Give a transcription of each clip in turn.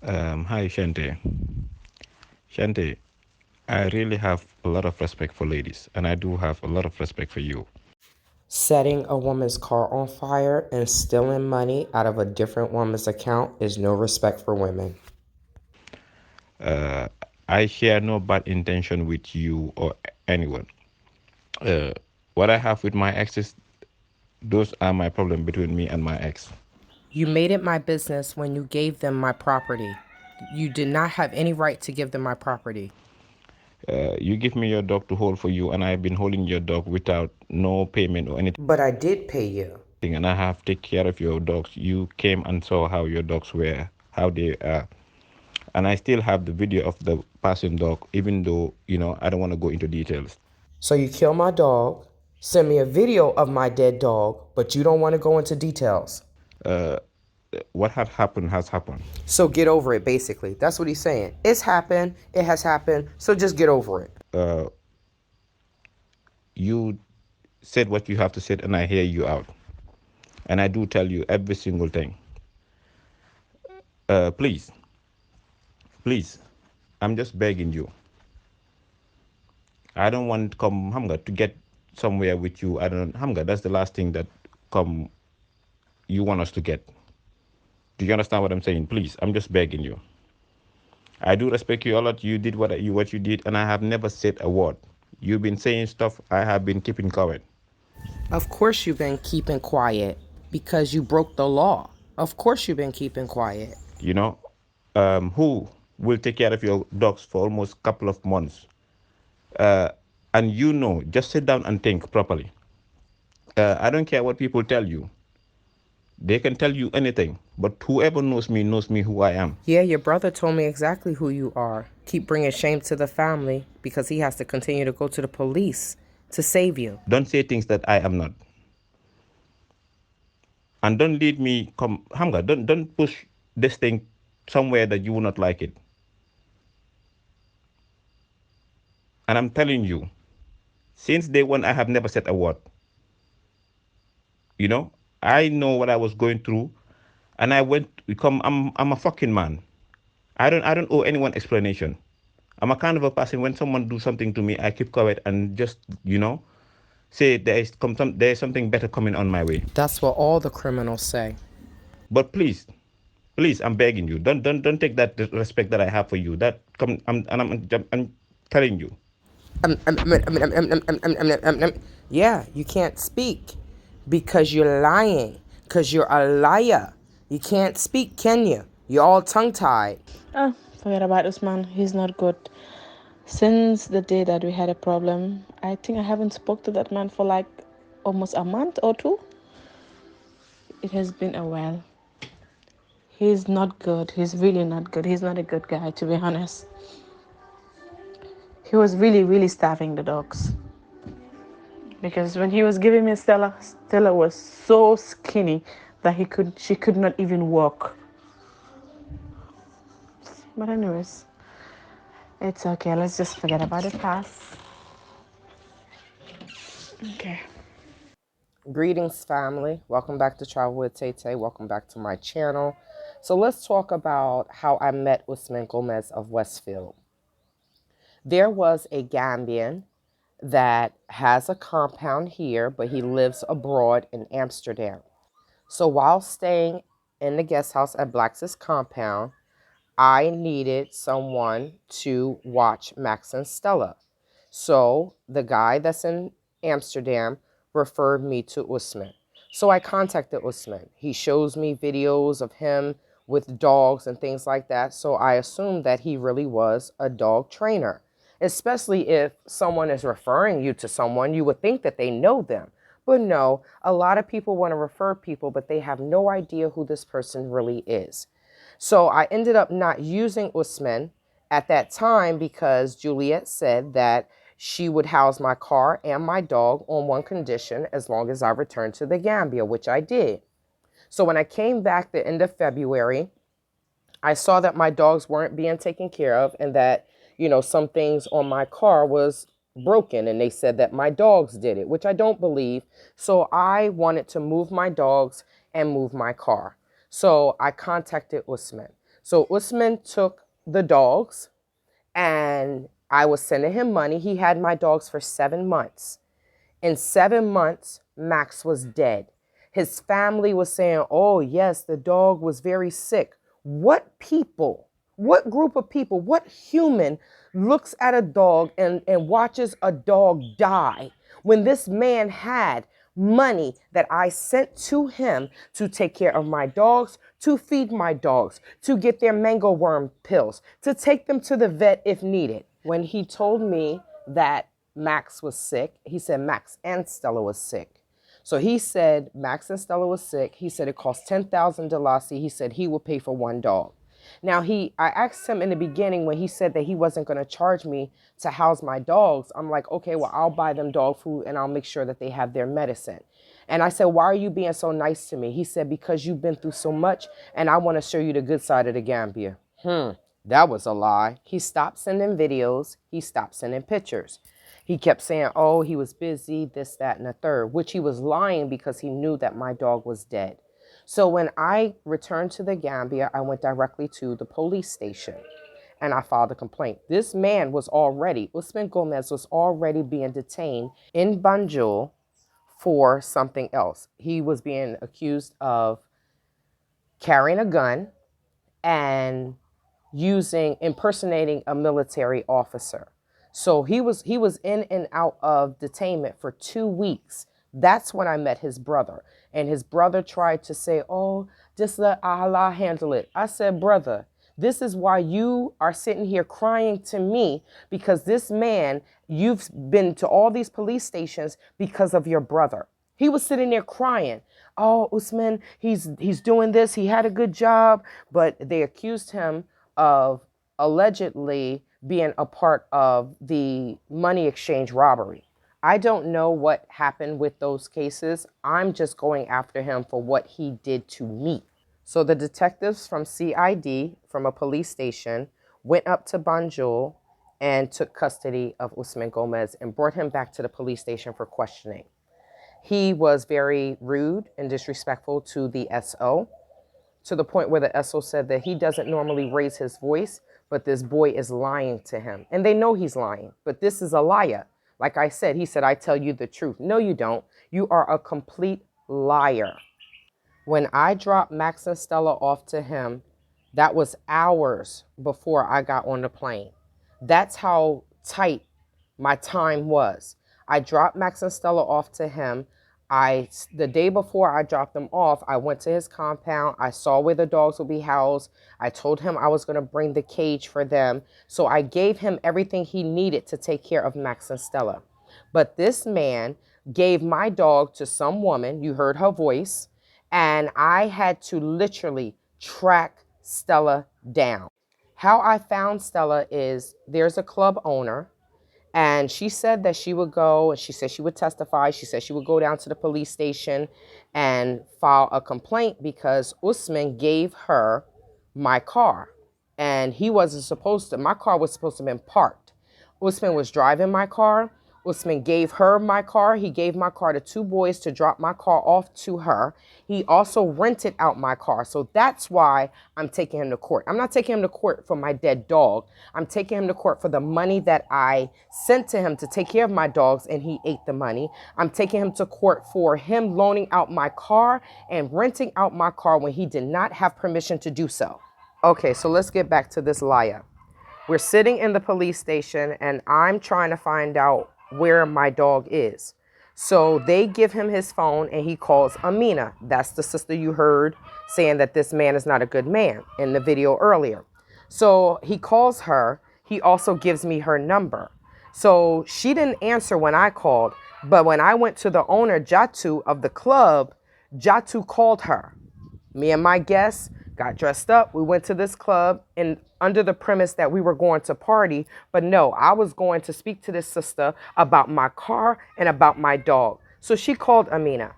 Hi, Shante. Shante, I really have a lot of respect for ladies, and I do have a lot of respect for you. Setting a woman's car on fire and stealing money out of a different woman's account is no respect for women. Uh, I share no bad intention with you or anyone. Uh, what I have with my exes, those are my problem between me and my ex. You made it my business when you gave them my property. You did not have any right to give them my property. You give me your dog to hold for you, and I've been holding your dog without no payment or anything, But I did pay you. and I have take care of your dogs. You came and saw how your dogs were, how they are, and I still have the video of the passing dog, even though I don't want to go into details. So you kill my dog, send me a video of my dead dog, but you don't want to go into details. Uh, what had happened has happened. So get over it, basically. That's what he's saying. It's happened. It has happened. So just get over it. Uh, you said what you have to say, and I hear you out, and I do tell you every single thing. Please, please, I'm just begging you. I don't want come Hamga to get somewhere with you. I don't Hamga. That's the last thing that come you want us to get. Do you understand what I'm saying? Please, I'm just begging you. I do respect you a lot. You did what you did, and I have never said a word. You've been saying stuff. I have been keeping quiet. Of course you've been keeping quiet because you broke the law. Of course you've been keeping quiet. You know, who will take care of your dogs for almost a couple of months? Uh, and just sit down and think properly. I don't care what people tell you. They can tell you anything, but whoever knows me who I am. Yeah, your brother told me exactly who you are. Keep bringing shame to the family because he has to continue to go to the police to save you. Don't say things that I am not, and don't lead me. Come, Hamga. Don't push this thing somewhere that you will not like it. And I'm telling you, since day one, I have never said a word. You know, I know what I was going through, and I went. Become. I'm a fucking man. I don't owe anyone explanation. I'm a kind of a person when someone do something to me, I keep quiet and just say there's something better coming on my way. That's what all the criminals say. But please, please, I'm begging you, don't take that respect that I have for you. That come I'm telling you. Yeah, you can't speak because you're lying, because you're a liar. You can't speak, can you? You're all tongue tied. Oh, forget about Usman. He's not good. Since the day that we had a problem, I think I haven't spoke to that man for like almost a month or two. It has been a while. He's not good. He's really not good. He's not a good guy, to be honest. He was really, really starving the dogs. Because when he was giving me Stella, Stella was so skinny that she could not even walk. But anyways, it's okay. Let's just forget about the past. Okay. Greetings, family. Welcome back to Travel with Tay Tay. Welcome back to my channel. So let's talk about how I met Usman Gomez of Westfield. There was a Gambian that has a compound here, but he lives abroad in Amsterdam. So while staying in the guest house at Black's compound, I needed someone to watch Max and Stella. So the guy that's in Amsterdam referred me to Usman. So I contacted Usman. He shows me videos of him with dogs and things like that. So I assumed that he really was a dog trainer. Especially if someone is referring you to someone, you would think that they know them. But no, a lot of people want to refer people, but they have no idea who this person really is. So I ended up not using Usman at that time because Juliet said that she would house my car and my dog on one condition as long as I returned to the Gambia, which I did. So when I came back the end of February, I saw that my dogs weren't being taken care of and that, some things on my car was broken and they said that my dogs did it, which I don't believe. So I wanted to move my dogs and move my car. So I contacted Usman. So Usman took the dogs and I was sending him money. He had my dogs for 7 months. In 7 months, Max was dead. His family was saying, oh, yes, the dog was very sick. What people, what group of people, what human looks at a dog and watches a dog die when this man had money that I sent to him to take care of my dogs, to feed my dogs, to get their mango worm pills, to take them to the vet if needed? When he told me that Max was sick, he said Max and Stella was sick. So he said Max and Stella was sick. He said it cost 10,000 Dalasi. He said he will pay for one dog. Now I asked him in the beginning when he said that he wasn't going to charge me to house my dogs. I'm like, okay, well, I'll buy them dog food and I'll make sure that they have their medicine. And I said, why are you being so nice to me? He said, because you've been through so much and I want to show you the good side of the Gambia. That was a lie. He stopped sending videos. He stopped sending pictures. He kept saying, oh, he was busy, this, that, and the third, which he was lying because he knew that my dog was dead. So when I returned to the Gambia, I went directly to the police station and I filed a complaint. This man was already, Usman Gomez was already being detained in Banjul for something else. He was being accused of carrying a gun and impersonating a military officer. So he was in and out of detainment for 2 weeks. That's when I met his brother. And his brother tried to say, oh, just let Allah handle it. I said, brother, this is why you are sitting here crying to me, because this man, you've been to all these police stations because of your brother. He was sitting there crying. Oh, Usman, he's doing this. He had a good job, but they accused him of allegedly being a part of the money exchange robbery. I don't know what happened with those cases. I'm just going after him for what he did to me. So the detectives from CID, from a police station, went up to Banjul and took custody of Usman Gomez and brought him back to the police station for questioning. He was very rude and disrespectful to the SO, to the point where the SO said that he doesn't normally raise his voice, but this boy is lying to him. And they know he's lying, but this is a liar. Like I said, he said, I tell you the truth. No, you don't. You are a complete liar. When I dropped Max and Stella off to him, that was hours before I got on the plane. That's how tight my time was. I dropped Max and Stella off to him. The day before I dropped them off, I went to his compound. I saw where the dogs would be housed. I told him I was going to bring the cage for them. So I gave him everything he needed to take care of Max and Stella. But this man gave my dog to some woman. You heard her voice. And I had to literally track Stella down. How I found Stella is there's a club owner. And she said that she would go, and she said she would testify. She said she would go down to the police station and file a complaint because Usman gave her my car. And he wasn't supposed to, my car was supposed to have been parked. Usman was driving my car. Usman gave her my car. He gave my car to two boys to drop my car off to her. He also rented out my car. So that's why I'm taking him to court. I'm not taking him to court for my dead dog. I'm taking him to court for the money that I sent to him to take care of my dogs and he ate the money. I'm taking him to court for him loaning out my car and renting out my car when he did not have permission to do so. Okay, so let's get back to this liar. We're sitting in the police station and I'm trying to find out where my dog is. So they give him his phone and he calls Amina. That's the sister you heard saying that this man is not a good man in the video earlier. So he calls her. He also gives me her number. So she didn't answer when I called, but when I went to the owner, Jatu, of the club, Jatu called her. Me and my guests got dressed up. We went to this club and under the premise that we were going to party. But no, I was going to speak to this sister about my car and about my dog. So she called Amina.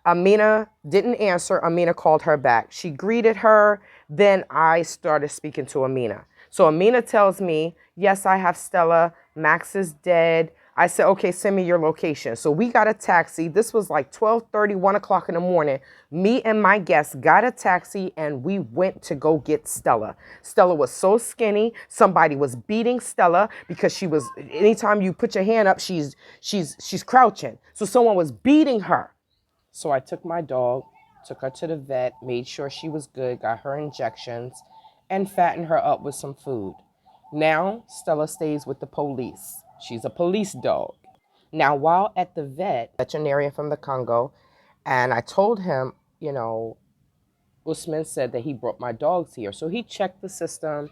Amina didn't answer. Amina called her back. She greeted her. Then I started speaking to Amina. So Amina tells me, yes, I have Stella. Max is dead. I said, okay, send me your location. So we got a taxi. This was like 12:30, 1 o'clock in the morning. Me and my guests got a taxi and we went to go get Stella. Stella was so skinny. Somebody was beating Stella because she was, anytime you put your hand up, she's crouching. So someone was beating her. So I took my dog, took her to the vet, made sure she was good, got her injections, and fattened her up with some food. Now, Stella stays with the police. She's a police dog. Now, while at the veterinarian from the Congo, and I told him, Usman said that he brought my dogs here. So he checked the system,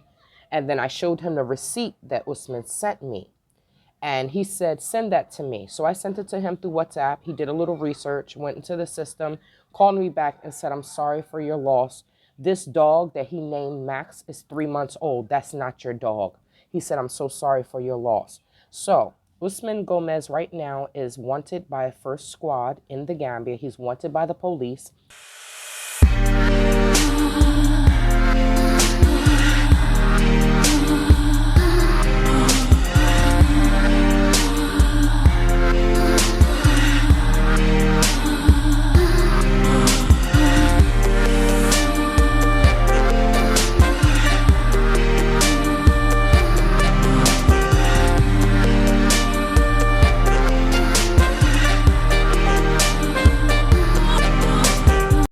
and then I showed him the receipt that Usman sent me. And he said, send that to me. So I sent it to him through WhatsApp. He did a little research, went into the system, called me back and said, I'm sorry for your loss. This dog that he named Max is 3 months old. That's not your dog. He said, I'm so sorry for your loss. So Usman Gomez right now is wanted by a first squad in the Gambia. He's wanted by the police.